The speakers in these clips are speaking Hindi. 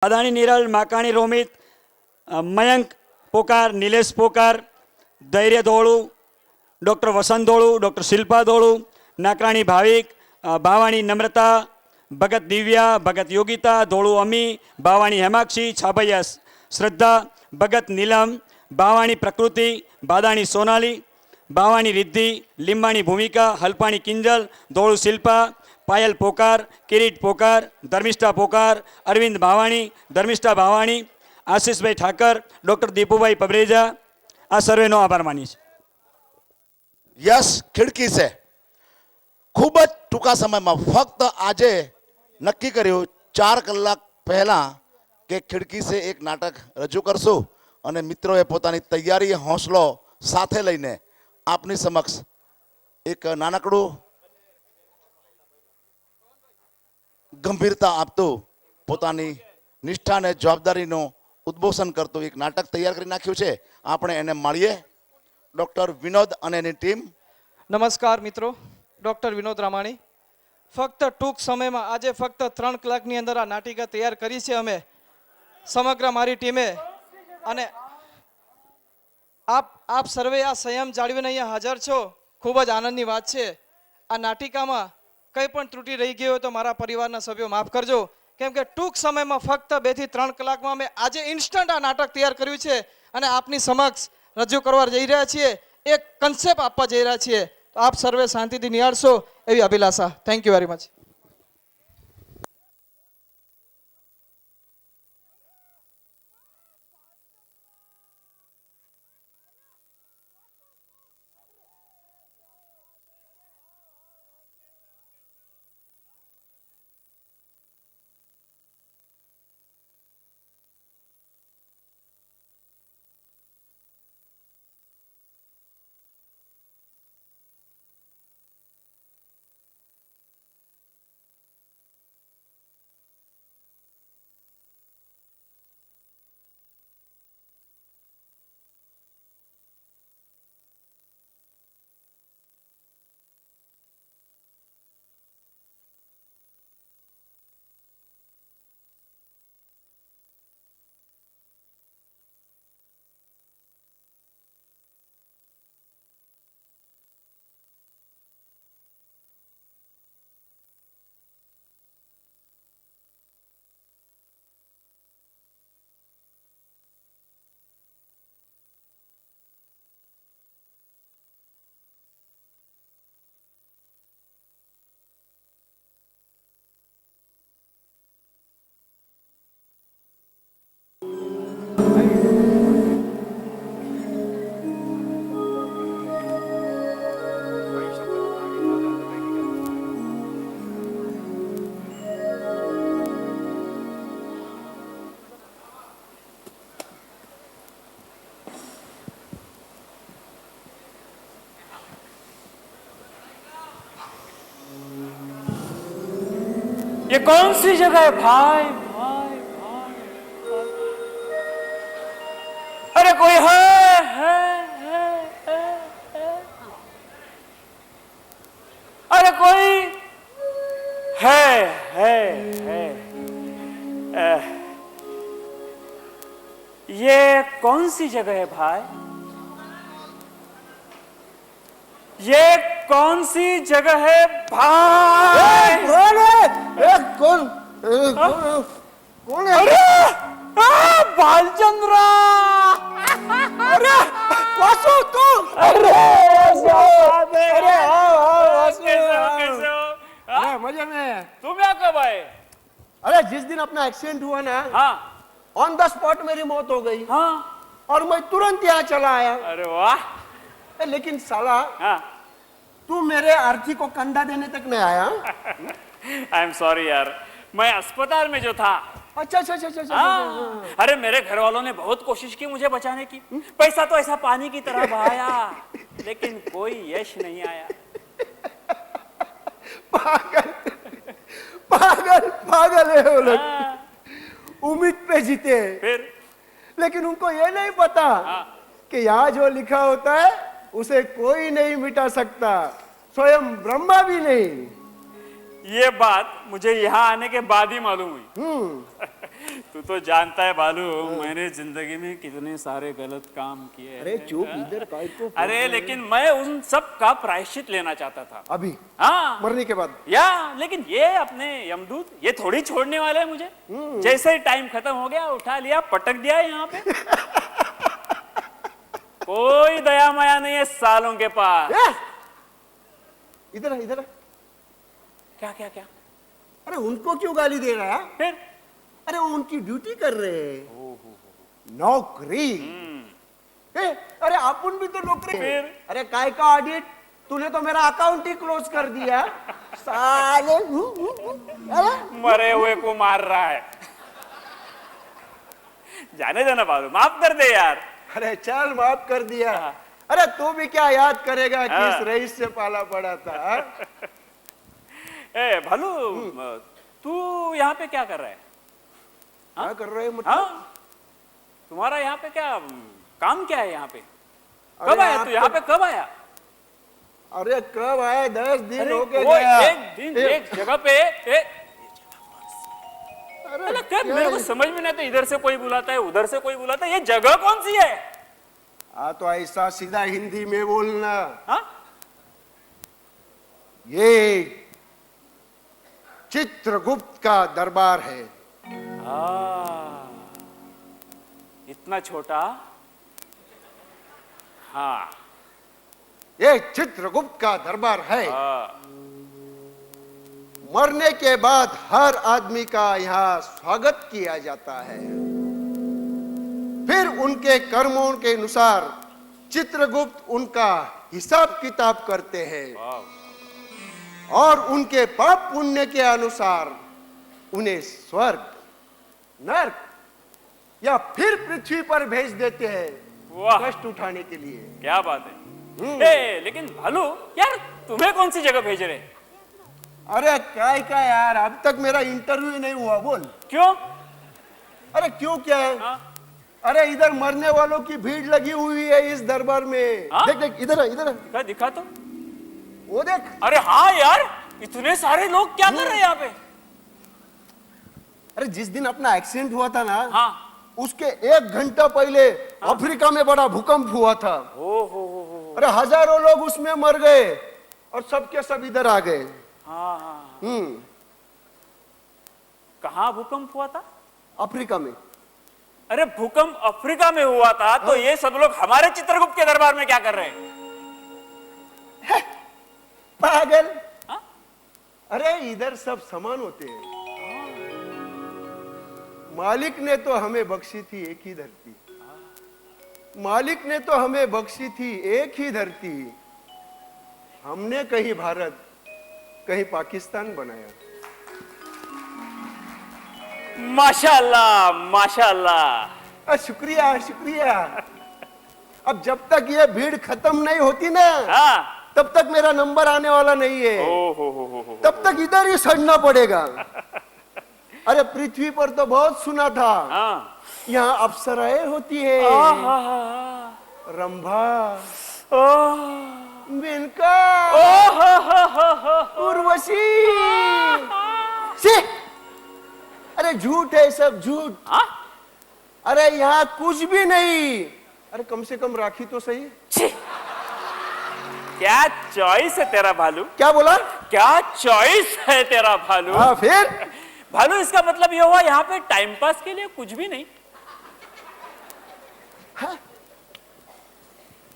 अदानी निरल, माकाणी रोमित, मयंक पोकार, निलेश पोकार, धैर्य धोळू, डॉक्टर वसंत धोळू, डॉक्टर शिल्पा धोळू, नाकराणी भाविक, भावाणी नम्रता, भगत दिव्या, भगत योगिता, धोळू अमी, भावाणी हेमाक्षी, छाबैया श्रद्धा, भगत नीलम, भावाणी प्रकृति, बादाणी सोनाली, भावाणी रिद्धि, लिंबाणी भूमिका, हल्पाणी किंजल, धोळू शिल्पा, पायल पोकार, किरीट पोकार, धर्मिष्ठा पोकार, अरविंद भावाणी, धर्मिष्ठा भावाणी, आशीष भाई ठाकर, डॉक्टर दीपूभाई पबरेजा, आ सर्वेनो आभार मानी छे। यश खिड़की से खूब ज टूंका समय में फक्त आजे नक्की कर्યું 4 કલાક पहला के खिड़की से एक नाटक रजू करशु અને મિત્રોએ પોતાની તૈયારી હોંસલો સાથે લઈને આપની સમક્ષ એક નાનકડું ગંભીરતા આપતું પોતાની નિષ્ઠા અને જવાબદારીનો ઉદ્બોધન કરતું એક નાટક તૈયાર કરી નાખ્યું છે। આપણે એને મળીએ। ડોક્ટર વિનોદ અને એની ટીમ। નમસ્કાર મિત્રો, ડોક્ટર વિનોદ રામાણી। ફક્ત ટૂંક સમયમાં આજે ફક્ત 3 કલાકની અંદર આ નાટિકા તૈયાર કરી છે અમે સમગ્ર મારી ટીમે। અને આપ સર્વે આ સંયમ જાળવીને અહીંયા હાજર છો, ખૂબ જ આનંદની વાત છે। આ નાટિકામાં કંઈ પણ ત્રુટિ રહી ગઈ હોય તો મારા પરિવારના સભ્યો માફ કરજો, કેમ કે ટૂંક સમયમાં ફક્ત 2 થી 3 કલાકમાં અમે આજે ઇન્સ્ટન્ટ આ નાટક તૈયાર કર્યું છે અને આપની સમક્ષ રજૂ કરવા જઈ રહ્યા છીએ, એક કન્સેપ્ટ આપવા જઈ રહ્યા છીએ। તો આપ સર્વે શાંતિથી નિહાળશો એવી અભિલાષા। Thank you very much. ये कौन सी जगह है भाई? भाई भाई, भाई। अरे कोई है। अरे कोई है। ये कौन सी जगह है भाई? ये कौन सी जगह है भाई? कौन है? अरे बालचंद्रा! अरे वासु तू! अरे कैसे हो? अरे मजे में। तुम यहाँ कब आए? अरे जिस दिन अपना एक्सीडेंट हुआ ना, हाँ ऑन द स्पॉट मेरी मौत हो गई। हाँ। और मैं तुरंत यहाँ चला आया। अरे वाह। लेकिन साला हाँ तू मेरे अर्थी को कंधा देने तक नहीं आया। आई एम सॉरी यार, मैं अस्पताल में जो था। अच्छा। हाँ। अरे मेरे घर वालों ने बहुत कोशिश की मुझे बचाने की, पैसा तो ऐसा पानी की तरह बहाया, लेकिन कोई यश नहीं आया। पागल है वो लोग। उम्मीद पे जीते, फिर लेकिन उनको ये नहीं पता कि यहाँ जो लिखा होता है उसे कोई नहीं मिटा सकता, स्वयं ब्रह्मा भी नहीं। ये बात मुझे यहाँ आने के बाद ही मालूम हुई। तू तो जानता है बालू, मैंने जिंदगी में कितने सारे गलत काम किए हैं। अरे चुप, इधर काय को अरे लेकिन मैं उन सब का प्रायश्चित लेना चाहता था। अभी हाँ, मरने के बाद या लेकिन ये अपने यमदूत ये थोड़ी छोड़ने वाले हैं मुझे। जैसे ही टाइम खत्म हो गया, उठा लिया, पटक दिया यहाँ पे। कोई दया माया नहीं है सालों के पास। इधर है, इधर है। क्या क्या क्या? अरे उनको क्यों गाली दे रहा है? फिर अरे वो उनकी ड्यूटी कर रहे हैं, नौकरी। अरे अपन भी तो नौकरी। फिर? अरे काय का ऑडिट, तूने तो मेरा अकाउंट ही क्लोज कर दिया साले। अरे मरे हुए को मार रहा है। जाने देना बालू, माफ कर दे यार। अरे चल माफ कर दिया। अरे तू भी क्या याद करेगा किस रईस से पाला पड़ा था? ए भालू, तू यहाँ पे क्या कर रहा है? क्या कर रहे हैं मतलब? हाँ, तुम्हारा यहाँ पे क्या काम क्या है यहाँ पे? अरे कब आया आप तू यहाँ पे, कब आया? अरे कब आए? 10 दिन अरे हो गए वो गया। एक दिन एक जगह पे अरे क्या मेरे को समझ में नहीं आता, इधर से कोई बुलाता है, उधर से कोई बुलाता है, ये जगह कौन सी है? तो ऐसा सीधा हिंदी में बोलना। हाँ? ये चित्रगुप्त का दरबार है। इतना छोटा? हाँ, ये चित्रगुप्त का दरबार है। हाँ। मरने के बाद हर आदमी का यहाँ स्वागत किया जाता है। फिर उनके कर्मों के अनुसार चित्रगुप्त उनका हिसाब किताब करते हैं और उनके पाप पुण्य के अनुसार उन्हें स्वर्ग, नर्क या फिर पृथ्वी पर भेज देते हैं वाह, कष्ट उठाने के लिए। क्या बात है। ए, लेकिन भालू यार, तुम्हें कौन सी जगह भेज रहे? अरे काय का यार, अब तक मेरा इंटरव्यू नहीं हुआ। बोल क्यों? अरे क्यों क्या है? हाँ? अरे इधर मरने वालों की भीड़ लगी हुई है इस दरबार में। हाँ? देख देख, इधर है, इधर है। दिखा दिखा तो। वो देख। अरे हाँ यार, इतने सारे लोग क्या कर रहे हैं यहाँ पे? अरे जिस दिन अपना एक्सीडेंट हुआ था ना, हाँ। उसके 1 घंटा पहले अफ्रीका में बड़ा भूकंप हुआ था। हो। अरे हजारों लोग उसमें मर गए और सबके सब इधर आ गए। हाँ। हम्म, कहाँ भूकंप हुआ था? अफ्रीका में। अरे भूकंप अफ्रीका में हुआ था तो ये सब लोग हमारे चित्रगुप्त के दरबार में क्या कर रहे हैं? पागल। हाँ? अरे इधर सब समान होते हैं। मालिक ने तो हमें बख्शी थी एक ही धरती। मालिक ने तो हमें बख्शी थी एक ही धरती। हमने कहीं भारत, कहीं पाकिस्तान बनाया। माशाल्लाह माशाल्लाह। शुक्रिया शुक्रिया। अब जब तक ये भीड़ खत्म नहीं होती ना, हाँ। तब तक मेरा नंबर आने वाला नहीं है। हो। तब तक इधर ही सड़ना पड़ेगा। अरे पृथ्वी पर तो बहुत सुना था, हाँ। यहाँ अप्सराएं होती है। रंभा, मेनका, उर्वशी। सी! अरे झूठ है सब, झूठ। हाँ? अरे यहाँ कुछ भी नहीं। अरे कम से कम राखी तो सही। छी! क्या चॉइस है तेरा भालू। क्या बोला? क्या चॉइस है तेरा भालू। हाँ फिर? भालू, इसका मतलब ये हुआ यहाँ पे टाइम पास के लिए कुछ भी नहीं।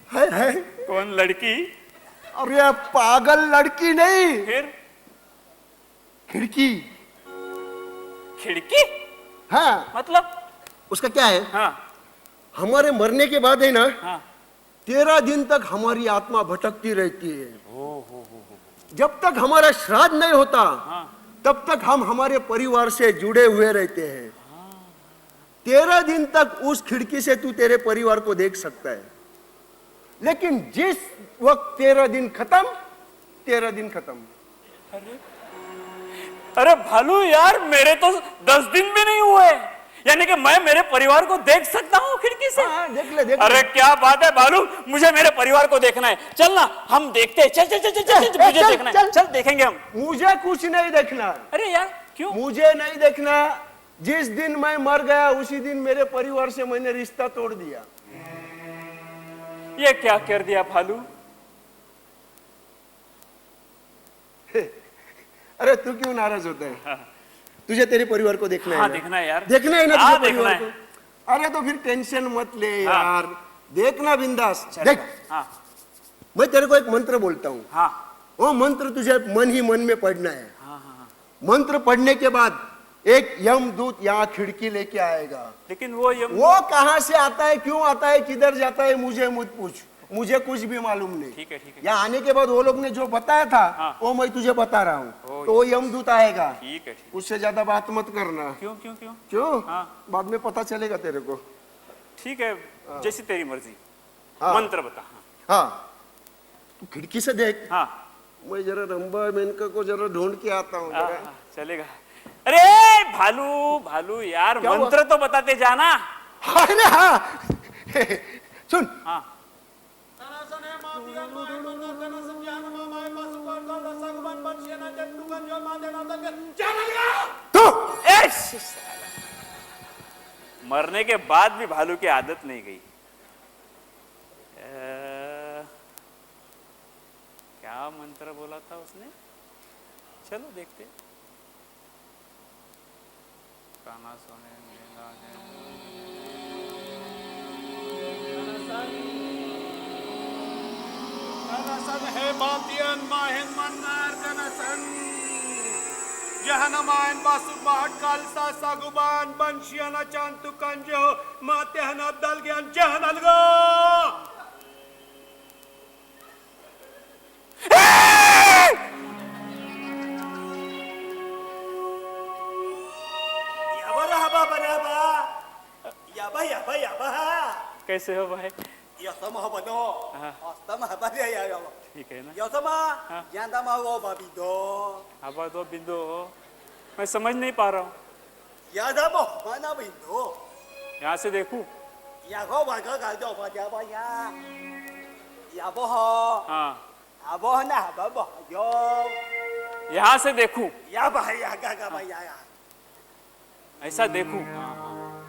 है। कौन लड़की? अरे पागल, लड़की नहीं, फिर खिड़की। खिड़की? हाँ, मतलब? उसका क्या है? हाँ। हमारे मरने के बाद है ना, हाँ। 13 दिन तक हमारी आत्मा भटकती रहती है। जब तक हमारा श्राद्ध नहीं होता, हाँ। तब तक हम हमारे परिवार से जुड़े हुए रहते हैं। 13 दिन तक उस खिड़की से तू तेरे परिवार को देख सकता है। लेकिन जिस वक्त 13 दिन खत्म, 13 दिन खत्म। अरे भालू यार, मेरे तो 10 दिन भी नहीं हुए, यानी कि मैं मेरे परिवार को देख सकता हूँ खिड़की से। हाँ, देख ले, देख अरे ले। क्या बात है भालू, मुझे मेरे परिवार को देखना है। चल ना, हम देखते हैं। चल चल चल चल चल, मुझे चल, देखना है। चल। चल देखेंगे हम। मुझे कुछ नहीं देखना। अरे यार क्यों? मुझे नहीं देखना। जिस दिन मैं मर गया उसी दिन मेरे परिवार से मैंने रिश्ता तोड़ दिया। ये क्या कर दिया भालू? अरे तू क्यों नाराज होता है? तुझे तेरे परिवार को देखना है हाँ ना? देखना है यार, देखना है ना हाँ तुझे देखना परिवार है। को? अरे तो फिर टेंशन मत ले यार, देखना बिंदास। देख, हाँ मैं तेरे को एक मंत्र बोलता हूँ, हाँ वो मंत्र तुझे मन ही मन में पढ़ना है। हाँ हाँ। मंत्र पढ़ने के बाद एक यमदूत यहाँ खिड़की लेके आएगा। लेकिन वो वो कहाँ से आता है, क्यों आता है, किधर जाता है, मुझे मत पूछ, मुझे कुछ भी मालूम नहीं। ठीक है ठीक है यहाँ आने के बाद वो लोग ने जो बताया था हाँ। वो मैं तुझे बता रहा हूँ। ओ, तो वो यमदूत आएगा, ठीक है ठीक। उससे ज्यादा बात मत करना। क्यों क्यों क्यों? क्यों? हाँ। बाद में पता चलेगा तेरे को। ठीक है, जैसी तेरी मर्जी। हाँ। मंत्र बता। हाँ, तू खिड़की से देख, हाँ मैं जरा रंबा मेनका को जरा ढूंढ के आता हूँ हाँ, जरा। हाँ, चलेगा। अरे भालू भालू यार, क्या हुआ? मंत्र तो बताते जाना। अरे हाँ सुन, हाँ तो ए, मरने के बाद भी भालू की आदत नहीं गई। क्या मंत्र बोला था उसने? चलो देखते। काना सोने मेला Kanasan hebatian mahen manar kanasan Jahanamain basur bahat kalsa saguban banshiana cantukan jo matyahan abdal gyan jahanalgo कैसे हो भाई? Yasama habado Astama habaya ya ठीक है ना? Yasama हाँ। Yandama wo babido आबा दो बिंदु हो, मैं समझ नहीं पा रहा हूँ। Yadamo mana bindo यहाँ से देखूं? Yago waga galdo fa jaba ya Yabo ho हाँ, Abo na babo yo यहाँ से देखूं? Yaba ya gaga ba ya ऐसा देखूं?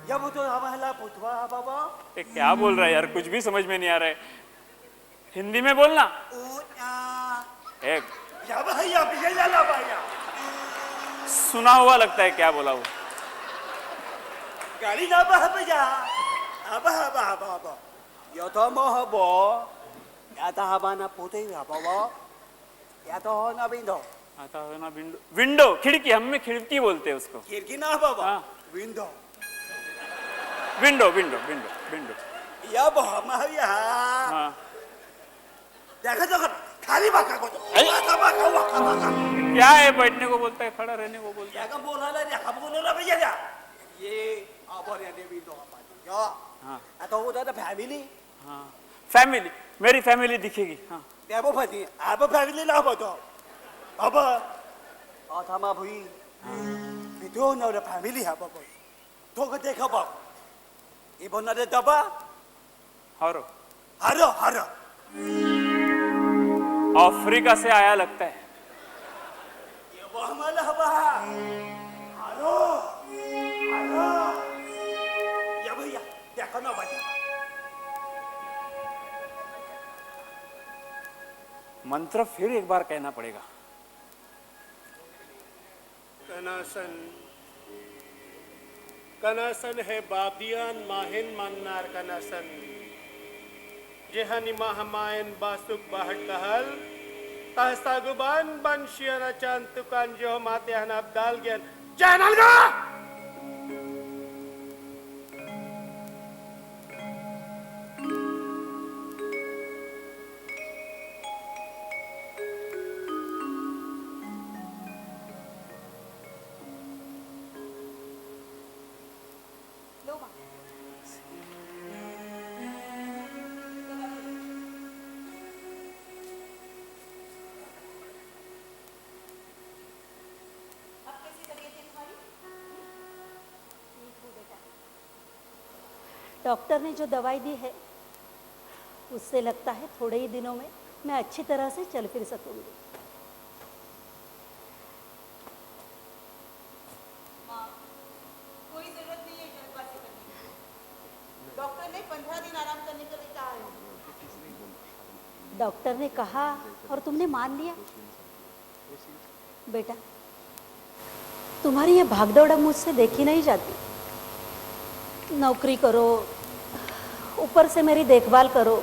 Yabo to hamala putwa baba ये क्या बोल रहा है यार, कुछ भी समझ में नहीं आ रहा है। हिंदी में बोलना। Unya एक Yaba ya biya la ba ya सुना हुआ लगता है, क्या बोला वो? Gali na ba ba ya Aba ba ba ba Yo to mo habo Ya ta haba na puti ya baba Ya to ho na bindo आता है ना विंडो, विंडो खिड़की, हम में खिड़की बोलते हैं उसको। Kirki na baba हाँ। Window window window window window. Ya ba ma ya हाँ, देखा तो खाली बाका को क्या है? बैठने को बोलता है, खड़ा रहने को बोलता है। या का बोला ना या का बोला ना भैया या ये अब और ये भी तो apa ya हाँ atau udah ada family हाँ, फैमिली, मेरी फैमिली दिखेगी। हाँ dia apa pati apa family lah apa tu apa oh sama bhui itu na ada family apa boy to ka dekha ba ibon ada daba और haro haro अफ्रीका से आया लगता है। ya ba malah ba haro haro ya भैया देखो ना भैया मंत्र फिर एक बार कहना पड़ेगा। कनासन कनासन है बाबियान माहिन मन्नार कनासन जेहनी महमायन बासुक बाहट कहल तहसागुबान बंशियना चांतुकान जो मातेहन अब्दाल ज्ञान जानलगा डॉक्टर ने जो दवाई दी है उससे लगता है थोड़े ही दिनों में मैं अच्छी तरह से चल फिर सकूंगी। डॉक्टर ने 15 दिन आराम करने के लिए कहा है। डॉक्टर ने कहा और तुमने मान लिया। बेटा, तुम्हारी ये भागदौड़ अब मुझसे देखी नहीं जाती। नौकरी करो, ऊपर से मेरी देखभाल करो।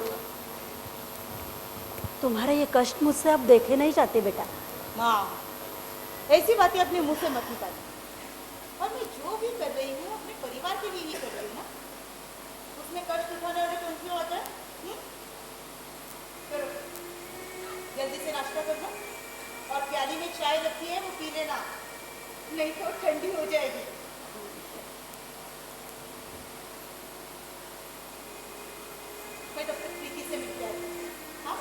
तुम्हारे ये कष्ट मुझसे अब देखे नहीं जाते बेटा। माँ, ऐसी बातें अपने मुंह से मत निकालो। और मैं जो भी कर रही हूँ अपने परिवार के लिए ही कर रही हूँ ना। उसमें कष्ट उठाने वाले कौन क्यों आता है? करो, जल्दी से नाश्ता कर लो और प्याली में चाय रखी है वो पी लेना, नहीं तो ठंडी हो जाएगी। मैं तब तक प्रीति से मिल जाती हूँ। हाँ,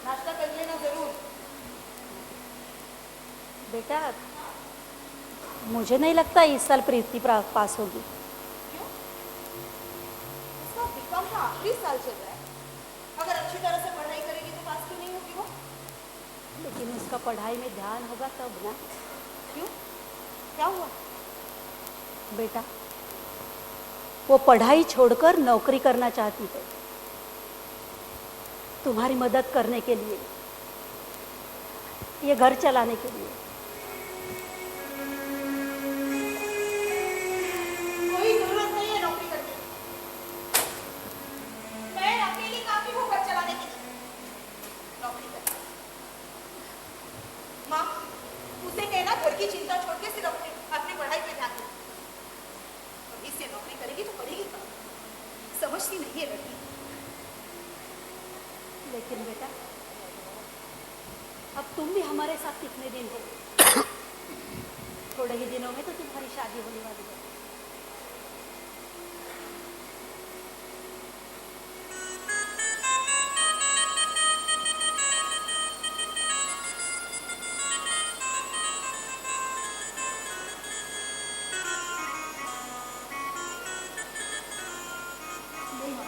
नाश्ता कर लेना जरूर। बेटा, मुझे नहीं लगता इस साल प्रीति पास होगी। क्यों? उसका बीकॉम का आखिरी साल चल रहा है। अगर अच्छी तरह से पढ़ाई करेगी तो पास क्यों नहीं होगी वो? लेकिन उसका पढ़ाई में ध्यान होगा तब ना। क्यों? क्या हुआ? बेटा, वो पढ़ाई छोड़कर नौकरी करना चाहती है, तुम्हारी मदद करने के लिए, ये घर चलाने के लिए। कोई जरूरत नहीं है नौकरी करने की। मैं अकेली काफी हूँ घर चलाने के लिए। नौकरी करना। माँ, उसे कहना घर की चिंता छोड़ के सिर्फ अपनी पढ़ाई पे ध्यान दे। अभी से नौकरी करेगी तो पढ़ेगी कब? समझती नहीं है लड़की। लेकिन बेटा, अब तुम भी हमारे साथ कितने दिन हो? थोड़े ही दिनों में तो तुम्हारी शादी होने वाली है। नहीं माँ,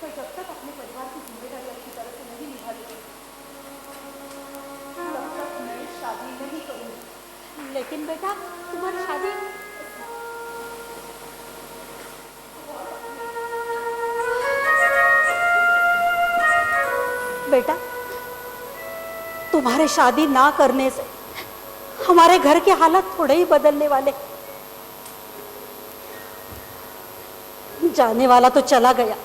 पर जब तक अपने परिवार की जिम्मेदारी अच्छी तरह से नहीं निभा लेगी तब तक मैं शादी नहीं करूँगी। लेकिन बेटा, तुम्हारी शादी बेटा, तुम्हारे शादी ना करने से हमारे घर के हालत थोड़े ही बदलने वाले। जाने वाला तो चला गया,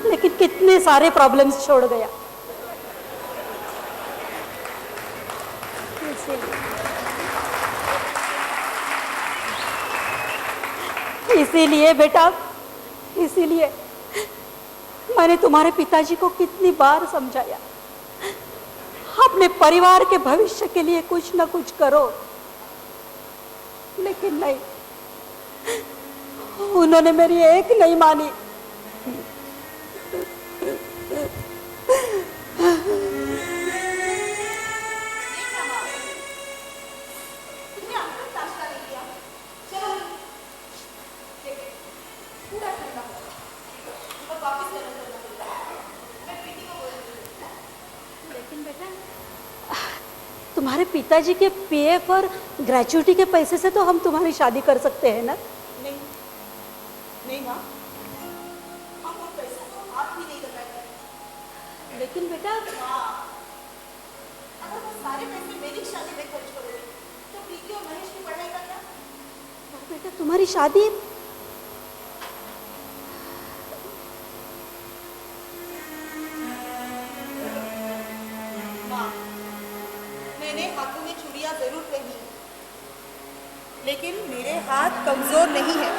लेकिन कितने सारे प्रॉब्लम्स छोड़ गया। इसीलिए बेटा, इसीलिए मैंने तुम्हारे पिताजी को कितनी बार समझाया, अपने परिवार के भविष्य के लिए कुछ न कुछ करो, लेकिन नहीं, उन्होंने मेरी एक नहीं मानी। तुमने अब तक नाश्ता नहीं किया? चलो देखिए, पूरा ठंडा हो गया और वापस गरम करना पड़ेगा। मैं प्रीति को बोलूंगी। लेकिन बेटा, तुम्हारे पिताजी के पीएफ और ग्रेचुइटी के पैसे से तो हम तुम्हारी शादी कर सकते हैं ना? नहीं, नहीं माँ, हम उन पैसों को हाथ भी नहीं लगाएंगे। लेकिन बेटा, माँ, अगर वो सारे पैसे मेरी शादी में खर्च करोगे तो प्रीति और महेश की पढ़ाई का क्या? बेटा तुम्हारी शादी माँ, मैंने हाथों में चूड़ियाँ जरूर पहनी है, लेकिन मेरे हाथ कमजोर नहीं है।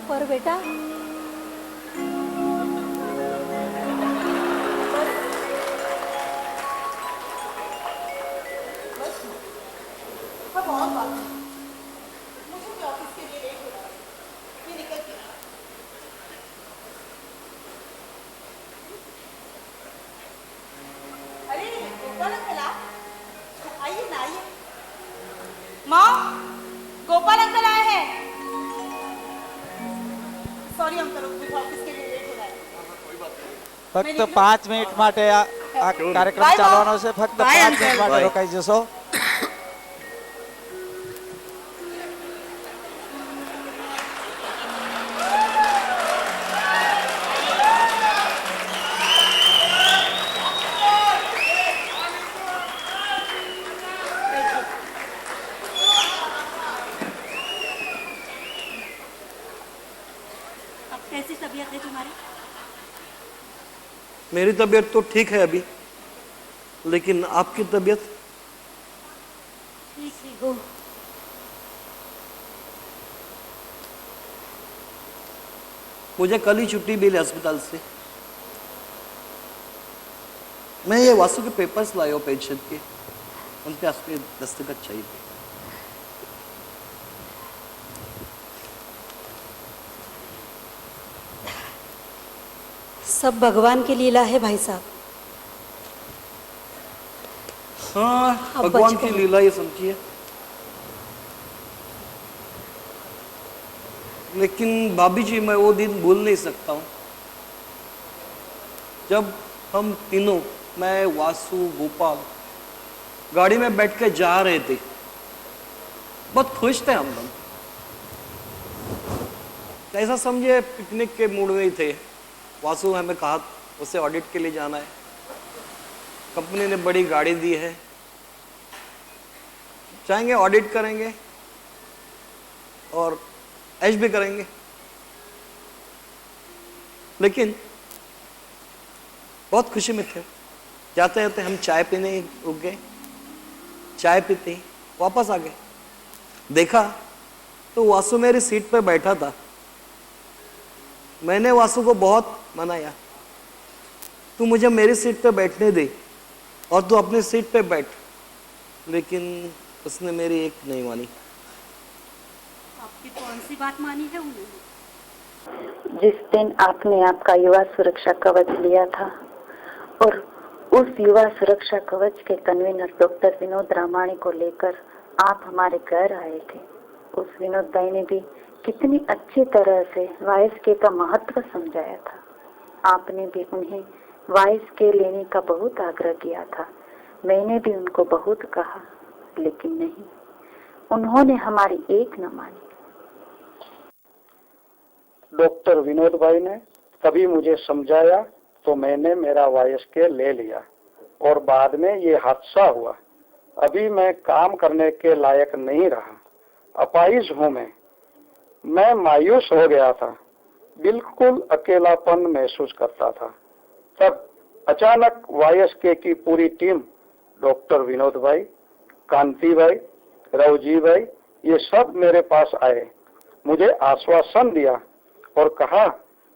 पर बेटा, बस अब और बात है। मुझे भी ऑफिस के लिए लेट हो रहा है, मैं निकलती हूँ। अरे गोपाल अंकल, आप आइए ना, आइए। माँ, गोपाल अंकल आए हैं। सॉरी अंकल, मुझे ऑफिस के लिए लेट हो रहा है। ફક્ત 5 મિનિટ માટે આ કાર્યક્રમ ચાલવાનો છે. ફક્ત 5 મિનિટ માટે રોકાઈ જશો. अब कैसी तबीयत है तुम्हारी? मेरी तबीयत तो ठीक है अभी, लेकिन आपकी तबीयत? ठीक ही हो. मुझे कल ही छुट्टी मिली अस्पताल से. मैं ये वासु के पेपर्स लाया हूँ पेंशन के, उन पे आपके दस्तखत चाहिए थे. सब भगवान की लीला है भाई साहब. हाँ, अब भगवान बच की गए. लीला ये समझिए. लेकिन भाभी जी, मैं वो दिन भूल नहीं सकता हूँ जब हम तीनों, मैं, वासु, गोपाल, गाड़ी में बैठ के जा रहे थे. बहुत खुश थे हम लोग. ऐसा समझिए पिकनिक के मूड में ही थे. वासु हमें कहा उसे ऑडिट के लिए जाना है. कंपनी ने बड़ी गाड़ी दी है, जाएंगे, ऑडिट करेंगे और ऐश भी करेंगे. लेकिन बहुत खुशी में थे. जाते जाते हम चाय पीने रुक गए. चाय पीते ही वापस आ गए. देखा तो वासु मेरी सीट पे बैठा था. मैंने वासु को बहुत मनाया, तू मुझे मेरी सीट पे बैठने दे और तू अपनी सीट पे बैठ. लेकिन उसने मेरी एक नहीं मानी. आपकी कौन सी बात मानी है उन्होंने? जिस दिन आपने आपका युवा सुरक्षा कवच लिया था और उस युवा सुरक्षा कवच के कन्वीनर डॉक्टर विनोद रामाणी को लेकर आप हमारे घर आए थे, उस विनोद भाई ने भी कितनी अच्छी तरह से वायस का महत्व समझाया था. आपने भी उन्हें वायस लेने का बहुत आग्रह किया था. मैंने भी उनको बहुत कहा, लेकिन नहीं, उन्होंने हमारी एक न मानी. डॉक्टर विनोद भाई ने तभी मुझे समझाया तो मैंने मेरा वायस ले लिया और बाद में ये हादसा हुआ. अभी मैं काम करने के लायक नहीं रहा. अपाहिज हूँ मैं मायूस हो गया था. बिल्कुल अकेलापन महसूस करता था. तब अचानक वायस की पूरी टीम, डॉक्टर विनोद भाई, कांति भाई, रवजी भाई, ये सब मेरे पास आए. मुझे आश्वासन दिया और कहा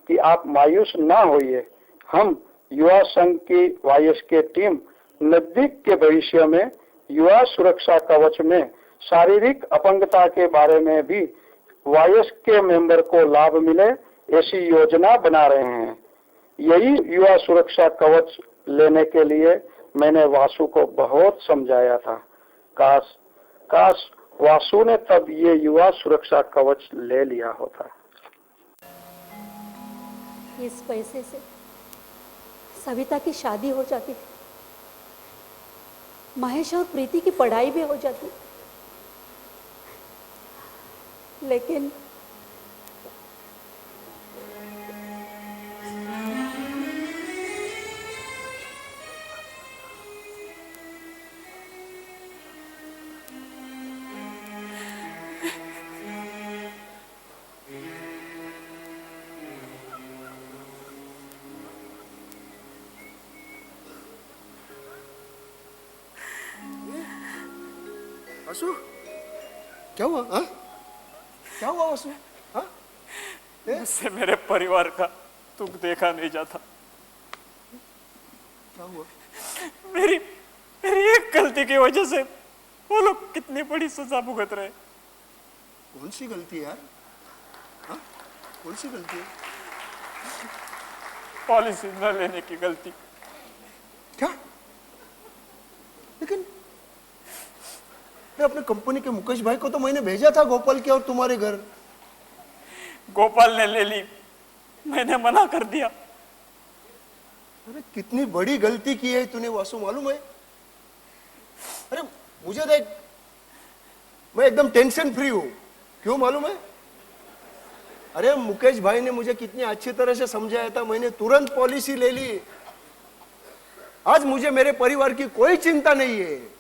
कि आप मायूस ना होइए. हम युवा संघ की वायस टीम नजदीक के भविष्य में युवा सुरक्षा कवच में शारीरिक अपंगता के बारे में भी वायस के मेंबर को लाभ मिले ऐसी योजना बना रहे हैं. यही युवा सुरक्षा कवच लेने के लिए मैंने वासु को बहुत समझाया था. काश वासु ने तब ये युवा सुरक्षा कवच ले लिया होता. इस पैसे से सविता की शादी हो जाती, महेश और प्रीति की पढ़ाई भी हो जाती. लेकिन वासु, क्या हुआ? हाँ, क्या हुआ वासु? हाँ, मुझसे मेरे परिवार का दुख देखा नहीं जाता. क्या हुआ? मेरी एक गलती की वजह से वो लोग कितनी बड़ी सजा भुगत रहे. कौन सी गलती है यार? हाँ, कौन सी गलती है? पॉलिसी न लेने की गलती. क्या? लेकिन अपने कंपनी के मुकेश भाई को तो मैंने भेजा था गोपाल के और तुम्हारे घर. गोपाल ने ले ली, मैंने मना कर दिया. अरे कितनी बड़ी गलती की है तूने वासु, मालूम है? अरे मुझे देख, मैं एकदम टेंशन फ्री हूं। क्यों मालूम है? अरे मुकेश भाई ने मुझे कितनी अच्छी तरह से समझाया था, मैंने तुरंत पॉलिसी ले ली। आज मुझे मेरे परिवार की कोई चिंता नहीं है।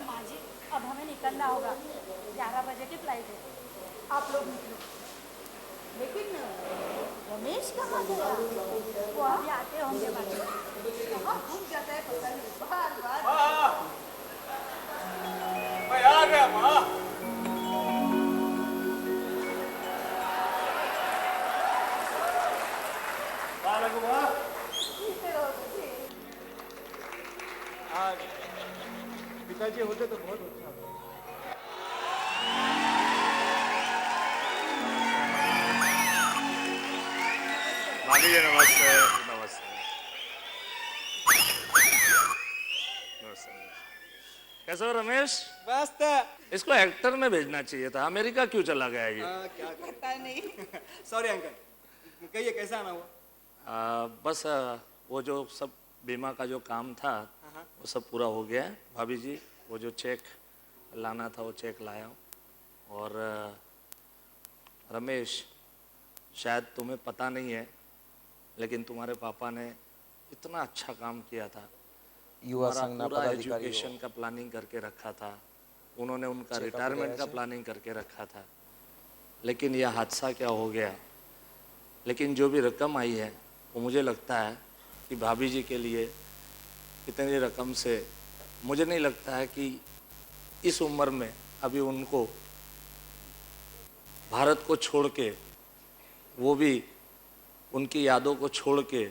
माजी, अब हमें निकलना होगा। 11 बजे की फ्लाइट है। आप लोग निकलो। लेकिन रमेश कहाँ गया? वो अभी आते होंगे माजी। कहाँ घूम जाता है पता नहीं, बार बार। मैं आ गया माँ। आज पिताजी होते तो बहुत अच्छा होता। भाभी जी नमस्ते। नमस्ते नमस्ते। कैसे हो रमेश? बस इसको एक्टर में भेजना चाहिए था, अमेरिका क्यों चला गया ये? क्या करता है नहीं। सॉरी अंकल, कहिए कैसा आना हुआ? बस वो जो सब बीमा का जो काम था वो सब पूरा हो गया है। भाभी जी वो जो चेक लाना था वो चेक लाया हूँ। और रमेश, शायद तुम्हें पता नहीं है लेकिन तुम्हारे पापा ने इतना अच्छा काम किया था। युवा संघ पूरा एजुकेशन का प्लानिंग करके रखा था, उन्होंने उनका रिटायरमेंट का प्लानिंग करके रखा था, लेकिन यह हादसा क्या हो गया। लेकिन जो भी रकम आई है वो मुझे लगता है कि भाभी जी के लिए इतनी रकम से मुझे नहीं लगता है कि इस उम्र में अभी उनको भारत को छोड़ के, वो भी उनकी यादों को छोड़ के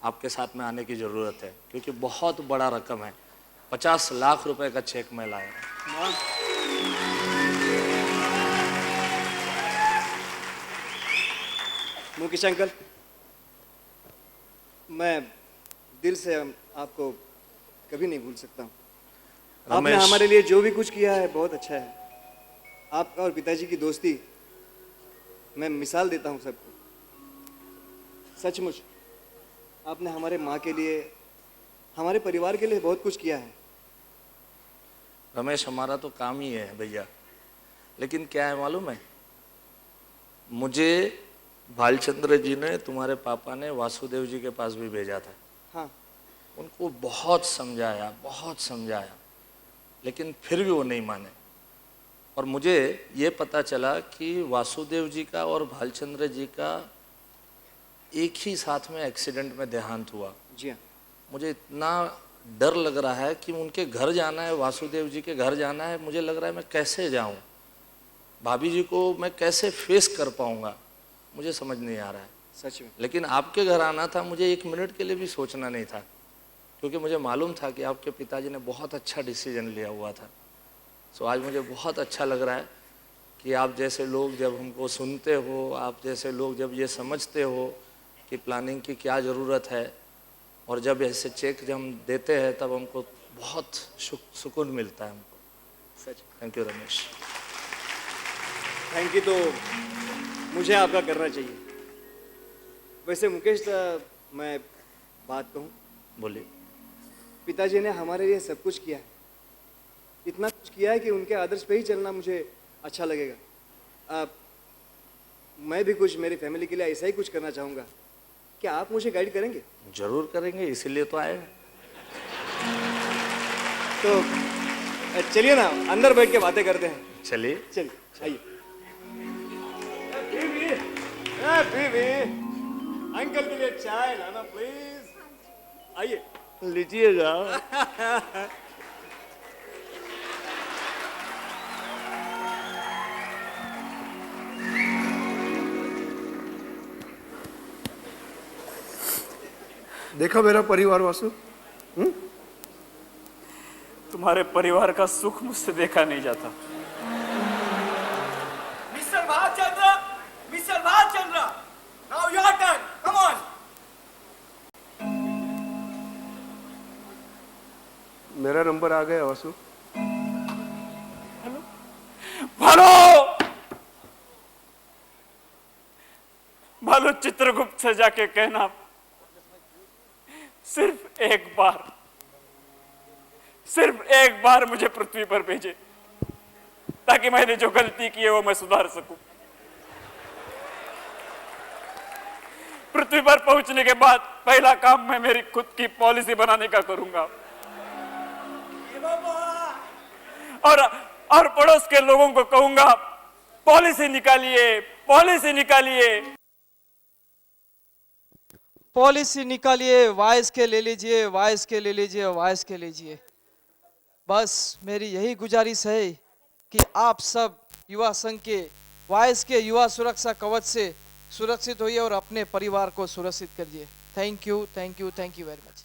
आपके साथ में आने की ज़रूरत है, क्योंकि बहुत बड़ा रकम है। 50 लाख रुपए का चेक मैं लाया। मुकेश अंकल, मैं दिल से आपको कभी नहीं भूल सकता हूँ। आपने रमेश, हमारे लिए जो भी कुछ किया है बहुत अच्छा है। आपका और पिताजी की दोस्ती मैं मिसाल देता हूँ सबको। सचमुच आपने हमारे माँ के लिए, हमारे परिवार के लिए बहुत कुछ किया है। रमेश, हमारा तो काम ही है भैया, लेकिन क्या है मालूम है, मुझे भालचंद्र जी ने, तुम्हारे पापा ने वासुदेव जी के पास भी भेजा था। हाँ, उनको बहुत समझाया, लेकिन फिर भी वो नहीं माने। और मुझे ये पता चला कि वासुदेव जी का और भालचंद्र जी का एक ही साथ में एक्सीडेंट में देहांत हुआ। जी हाँ। मुझे इतना डर लग रहा है कि उनके घर जाना है, वासुदेव जी के घर जाना है। मुझे लग रहा है मैं कैसे जाऊं, भाभी जी को मैं कैसे फेस कर पाऊंगा, मुझे समझ नहीं आ रहा है सच में। लेकिन आपके घर आना था, मुझे एक मिनट के लिए भी सोचना नहीं था, क्योंकि मुझे मालूम था कि आपके पिताजी ने बहुत अच्छा डिसीजन लिया हुआ था। सो आज मुझे बहुत अच्छा लग रहा है कि आप जैसे लोग जब हमको सुनते हो, आप जैसे लोग जब ये समझते हो कि प्लानिंग की क्या ज़रूरत है, और जब ऐसे चेक जब हम देते हैं तब हमको बहुत सुकून मिलता है हमको। सच। Thank you Ramesh. Thank you तो मुझे आपका करना चाहिए। वैसे मुकेश, मैं बात कहूँ? बोलिए। पिताजी ने हमारे लिए सब कुछ किया है, इतना कुछ किया है कि उनके आदर्श पे ही चलना मुझे अच्छा लगेगा। मैं भी कुछ मेरी फैमिली के लिए ऐसा ही कुछ करना चाहूँगा। क्या आप मुझे गाइड करेंगे? जरूर करेंगे, इसीलिए तो आए हैं। तो चलिए ना अंदर बैठ के बातें करते हैं। चलिए। चलिए आइए। बीवी, अंकल के लिए चाय लाना प्लीज। आइए। लीजिएगा। देखा मेरा परिवार वासु? तुम्हारे परिवार का सुख मुझसे देखा नहीं जाता। Mister Bhalchandra, mister Bhalchandra, now your turn, come on. मेरा नंबर आ गया वासु। भालो, भालो चित्रगुप्त से जाके कहना सिर्फ एक बार मुझे पृथ्वी पर भेजे, ताकि मैंने जो गलती की है वो मैं सुधार सकूं। पृथ्वी पर पहुंचने के बाद पहला काम मैं मेरी खुद की पॉलिसी बनाने का करूंगा और पड़ोस के लोगों को कहूंगा, पॉलिसी निकालिए, पॉलिसी निकालिए, पॉलिसी निकालिए, वाइस के ले लीजिए, वाइस के ले लीजिए, वाइस के लीजिए। बस मेरी यही गुजारिश है कि आप सब युवा संघ के वाइस के युवा सुरक्षा कवच से सुरक्षित होइए और अपने परिवार को सुरक्षित करिए। Thank you, thank you, thank you very much.